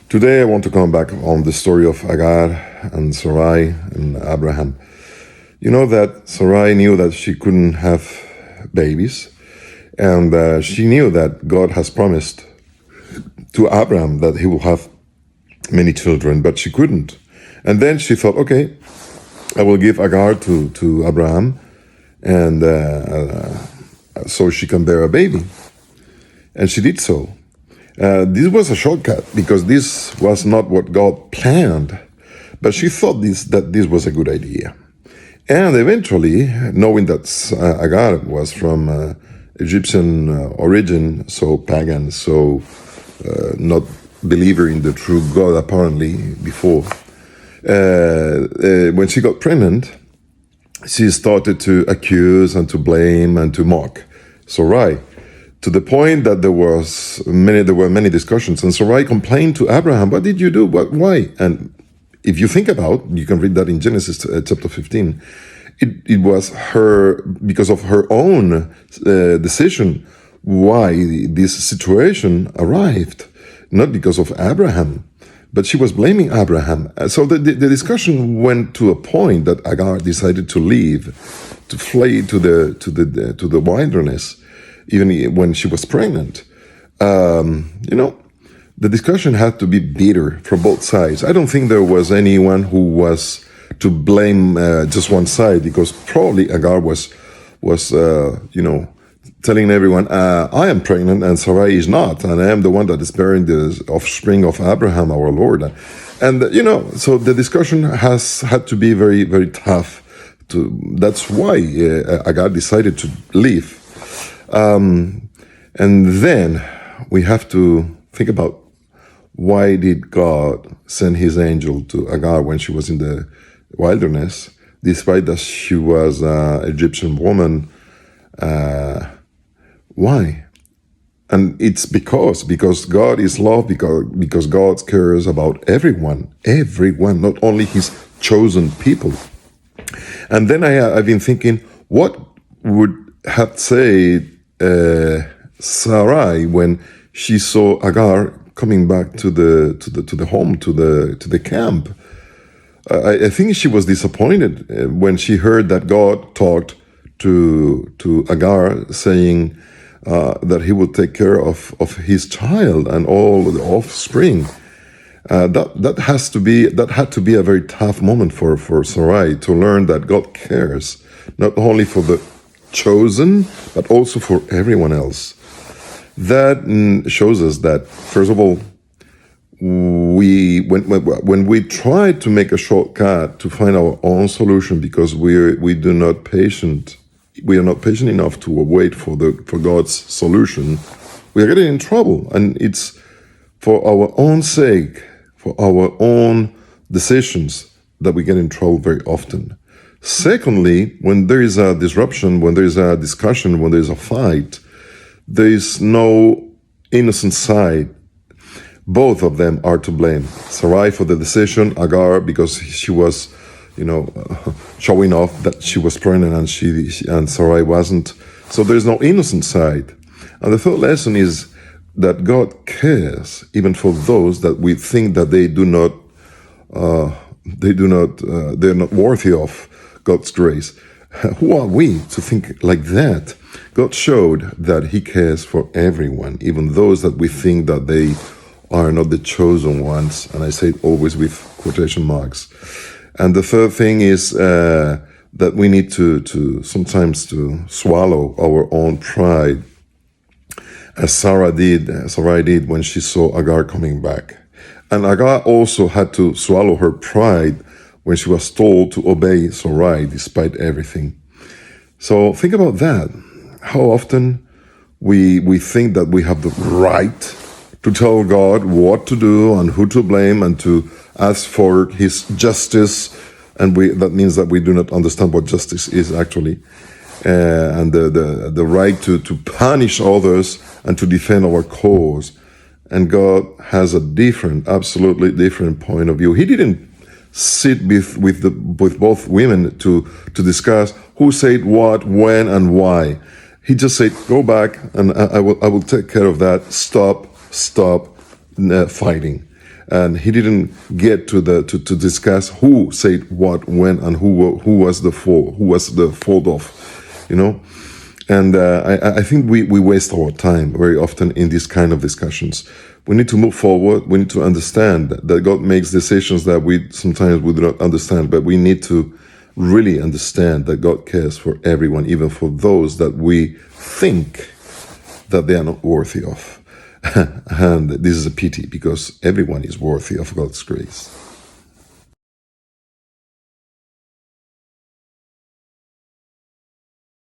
Today I want to come back on the story of Hagar and Sarai and Abraham. You know that Sarai knew that she couldn't have babies, and she knew that God has promised to Abraham that he will have many children, but she couldn't. And then she thought, okay, I will give Hagar to Abraham, and so she can bear a baby. And she did so. This was a shortcut because this was not what God planned, but she thought that this was a good idea. And eventually, knowing that Hagar was from Egyptian origin, so pagan, so not believer in the true God apparently before, when she got pregnant, she started to accuse and to blame and to mock Sarai, to the point that there were many discussions, and Sarai complained to Abraham, "What did you do? Why?" And if you think about, you can read that in Genesis chapter 15. It was her, because of her own decision, why this situation arrived, not because of Abraham, but she was blaming Abraham. So the discussion went to a point that Hagar decided to leave, to flee to the wilderness, even when she was pregnant. The discussion had to be bitter from both sides. I don't think there was anyone who was to blame just one side, because probably Hagar was telling everyone, I am pregnant and Sarai is not, and I am the one that is bearing the offspring of Abraham, our Lord. And so the discussion has had to be very, very tough. That's why Hagar decided to leave. And then we have to think about, why did God send his angel to Hagar when she was in the wilderness, despite that she was an Egyptian woman? Why? And it's because God is love, because God cares about everyone, not only his chosen people. And then I've been thinking, what would have said Sarai when she saw Hagar coming back to the home, to the camp? I think she was disappointed when she heard that God talked to Hagar, saying that he would take care of his child and all the offspring. That had to be a very tough moment for Sarai, to learn that God cares not only for the chosen but also for everyone else. That shows us that, first of all, when we try to make a shortcut to find our own solution, because we are not patient enough to wait for God's solution, we are getting in trouble, and it's for our own sake, for our own decisions, that we get in trouble very often. Secondly, when there is a disruption, when there is a discussion, when there is a fight, there is no innocent side. Both of them are to blame. Sarai for the decision, Hagar because she was, showing off that she was pregnant and Sarai wasn't. So there is no innocent side. And the third lesson is that God cares even for those that we think that they're not worthy of God's grace. Who are we to think like that? God showed that he cares for everyone, even those that we think that they are not the chosen ones, and I say it always with quotation marks. And the third thing is that we need to sometimes to swallow our own pride, as Sarai did when she saw Hagar coming back. And Hagar also had to swallow her pride when she was told to obey Sarai despite everything. So think about that. How often we think that we have the right to tell God what to do and who to blame and to ask for his justice, and that means that we do not understand what justice is actually, and the right to punish others and to defend our cause. And God has a absolutely different point of view. He didn't sit with both women to discuss who said what, when, and why. He just said, go back and I will take care of that. Stop fighting. And he didn't get to discuss who said what, when, and who was the fault of, you know. And I think we waste our time very often in these kind of discussions. We need to move forward. We need to understand that God makes decisions that we sometimes do not understand, but we need to really understand that God cares for everyone, even for those that we think that they are not worthy of. And this is a pity, because everyone is worthy of God's grace.